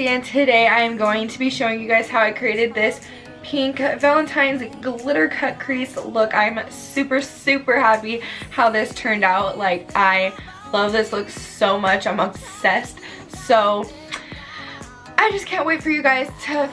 and today I am going to be showing you guys how I created this pink Valentine's glitter cut crease look. I'm super happy how this turned out. Like, I love this look so much. I'm obsessed. So I just can't wait for you guys to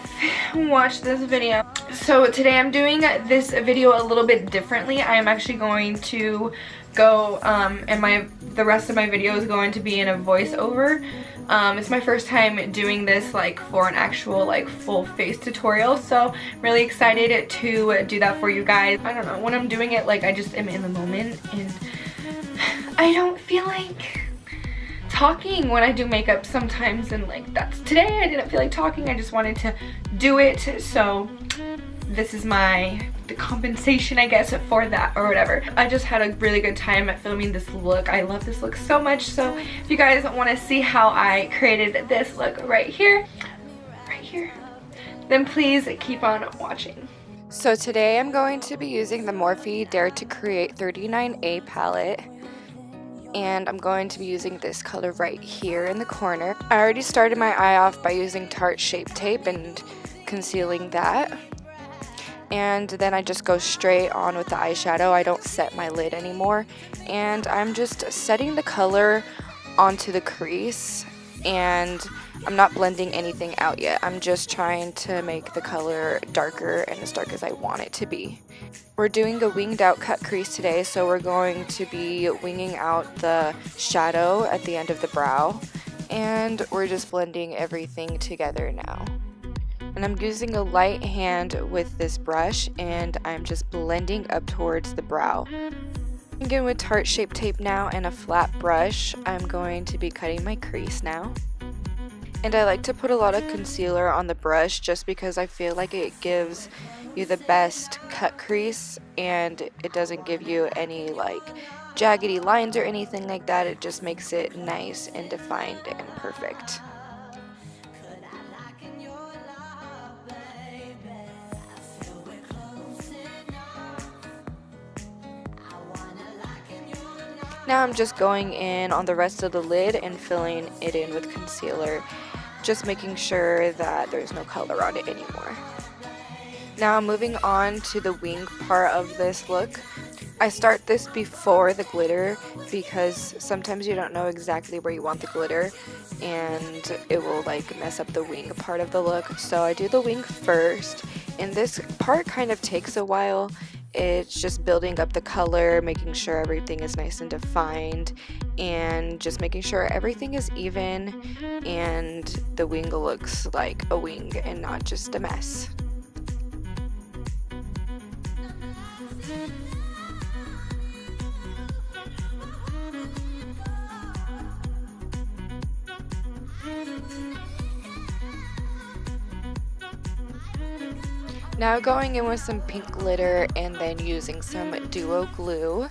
watch this video. So today I'm doing this video a little bit differently. I am actually going to go and the rest of my video is going to be in a voiceover. It's my first time doing this like for an actual like full face tutorial, so I'm really excited to do that for you guys. I don't know, when I'm doing it, like, I just am in the moment and I don't feel like talking when I do makeup sometimes, and like today I didn't feel like talking. I just wanted to do it, so this is the compensation, I guess, for that or whatever. I just had a really good time at filming this look. I love this look so much. So if you guys want to see how I created this look right here, then please keep on watching. So today I'm going to be using the Morphe Dare to Create 39A palette, and I'm going to be using this color right here in the corner. I already started my eye off by using Tarte Shape Tape and concealing that. And then I just go straight on with the eyeshadow. I don't set my lid anymore. And I'm just setting the color onto the crease. And I'm not blending anything out yet. I'm just trying to make the color darker and as dark as I want it to be. We're doing a winged out cut crease today, so we're going to be winging out the shadow at the end of the brow. And we're just blending everything together now. And I'm using a light hand with this brush, and I'm just blending up towards the brow. Again, with Tarte Shape Tape now and a flat brush, I'm going to be cutting my crease now. And I like to put a lot of concealer on the brush just because I feel like it gives you the best cut crease, and it doesn't give you any like jaggedy lines or anything like that. It just makes it nice and defined and perfect. Now I'm just going in on the rest of the lid and filling it in with concealer, just making sure that there's no color on it anymore. Now moving on to the wing part of this look. I start this before the glitter because sometimes you don't know exactly where you want the glitter and it will like mess up the wing part of the look. So I do the wing first, and this part kind of takes a while. It's just building up the color, making sure everything is nice and defined, and just making sure everything is even and the wing looks like a wing and not just a mess. Now going in with some pink glitter and then using some duo glue,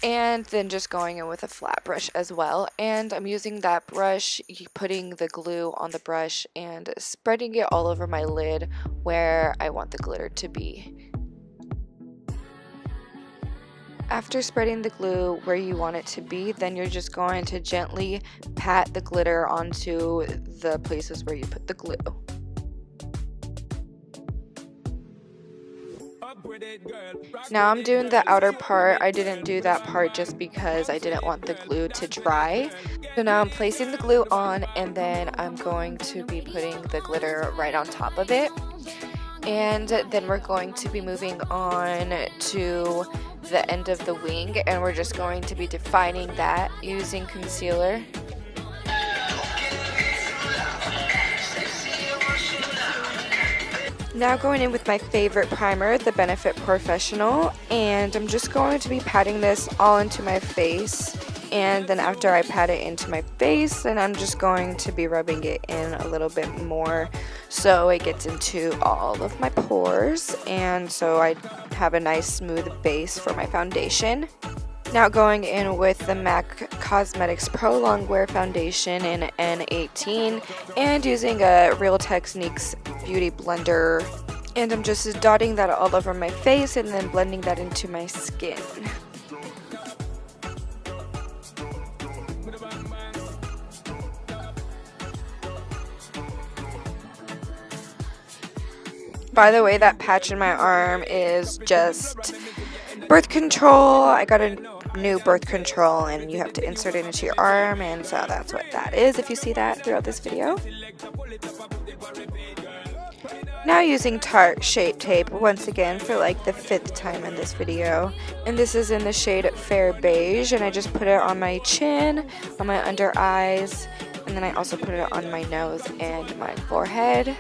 and then just going in with a flat brush as well. And I'm using that brush, putting the glue on the brush and spreading it all over my lid where I want the glitter to be. After spreading the glue where you want it to be, then you're just going to gently pat the glitter onto the places where you put the glue. Now I'm doing the outer part. I didn't do that part just because I didn't want the glue to dry. So now I'm placing the glue on, and then I'm going to be putting the glitter right on top of it. And then we're going to be moving on to the end of the wing, and we're just going to be defining that using concealer. Now going in with my favorite primer, the Benefit Professional, and I'm just going to be patting this all into my face. And then after I pat it into my face, then I'm just going to be rubbing it in a little bit more so it gets into all of my pores, and so I have a nice smooth base for my foundation. Now going in with the MAC Cosmetics Prolongwear Foundation in N18 and using a Real Techniques Beauty Blender, and I'm just dotting that all over my face and then blending that into my skin. By the way, that patch in my arm is just birth control. I got a new birth control and you have to insert it into your arm, and so that's what that is if you see that throughout this video. Now using Tarte Shape Tape once again for like the 5th time in this video, and this is in the shade Fair Beige, and I just put it on my chin, on my under eyes, and then I also put it on my nose and my forehead.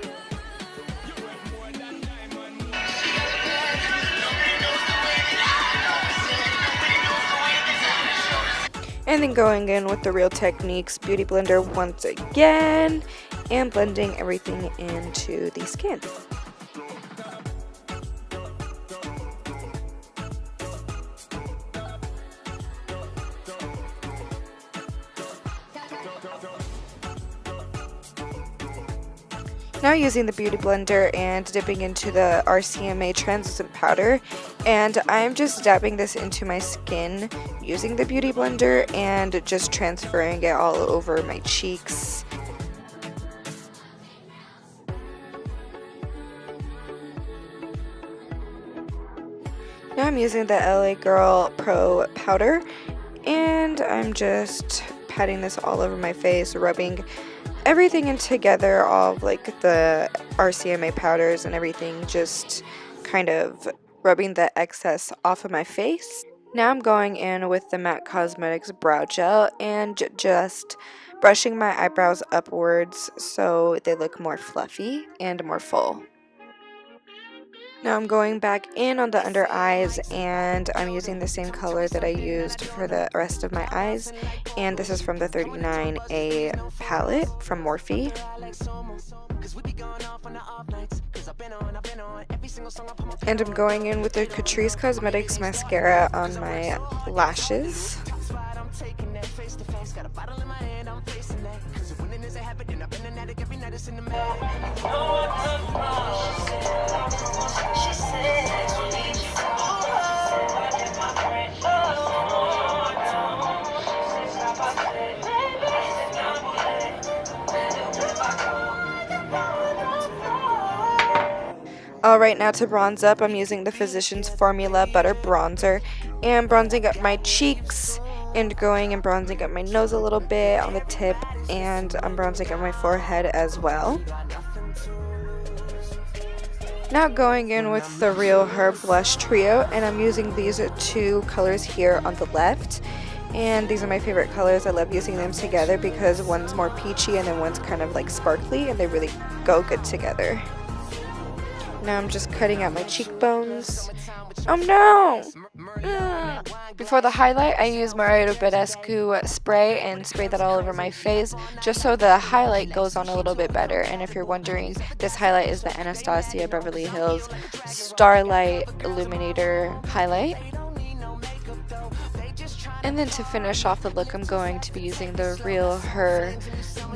And then going in with the Real Techniques Beauty Blender once again and blending everything into the skin. Now using the Beauty Blender and dipping into the RCMA translucent powder, and I'm just dabbing this into my skin using the Beauty Blender and just transferring it all over my cheeks. Now I'm using the LA Girl Pro powder, and I'm just patting this all over my face, rubbing everything in together, all of like the RCMA powders and everything, just kind of rubbing the excess off of my face. Now I'm going in with the MAC Cosmetics Brow Gel and just brushing my eyebrows upwards so they look more fluffy and more full. Now I'm going back in on the under eyes, and I'm using the same color that I used for the rest of my eyes, and this is from the 39A palette from Morphe. And I'm going in with the CUTCREASE Cosmetics mascara on my lashes. Alright, now to bronze up, I'm using the Physicians Formula Butter Bronzer and bronzing up my cheeks and going and bronzing up my nose a little bit on the tip, and I'm bronzing up my forehead as well. Now going in with the Real Her Blush Trio, and I'm using these 2 colors here on the left, and these are my favorite colors. I love using them together because one's more peachy and then one's kind of like sparkly, and they really go good together. Now I'm just cutting out my cheekbones. Oh no! Before the highlight, I use Mario Badescu spray and spray that all over my face just so the highlight goes on a little bit better. And if you're wondering, this highlight is the Anastasia Beverly Hills Starlight Illuminator highlight. And then to finish off the look, I'm going to be using the Real Her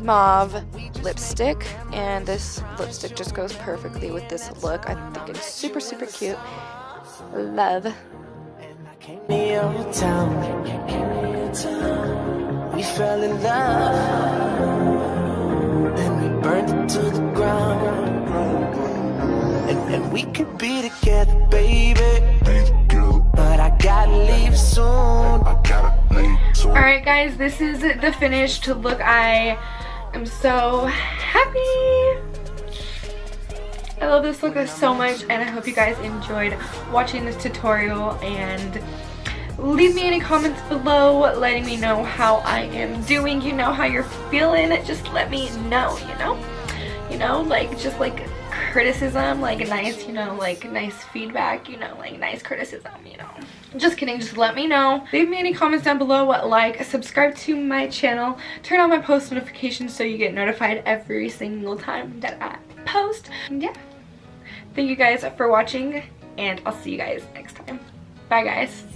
Mauve lipstick, and this lipstick just goes perfectly with this look. I think it's super, super cute. Love. We fell in love, and we burned it to the ground, and we could be together, baby. But I gotta leave soon. Alright guys, this is the finished look. I am so happy. I love this look so much, and I hope you guys enjoyed watching this tutorial, and leave me any comments below letting me know how I am doing. You know how you're feeling, just let me know, you know, like just like criticism, like nice, like nice feedback, like nice criticism, just kidding, just let me know. Leave me any comments down below, like, subscribe to my channel, turn on my post notifications so you get notified every single time that I post. Yeah, thank you guys for watching, and I'll see you guys next time. Bye guys.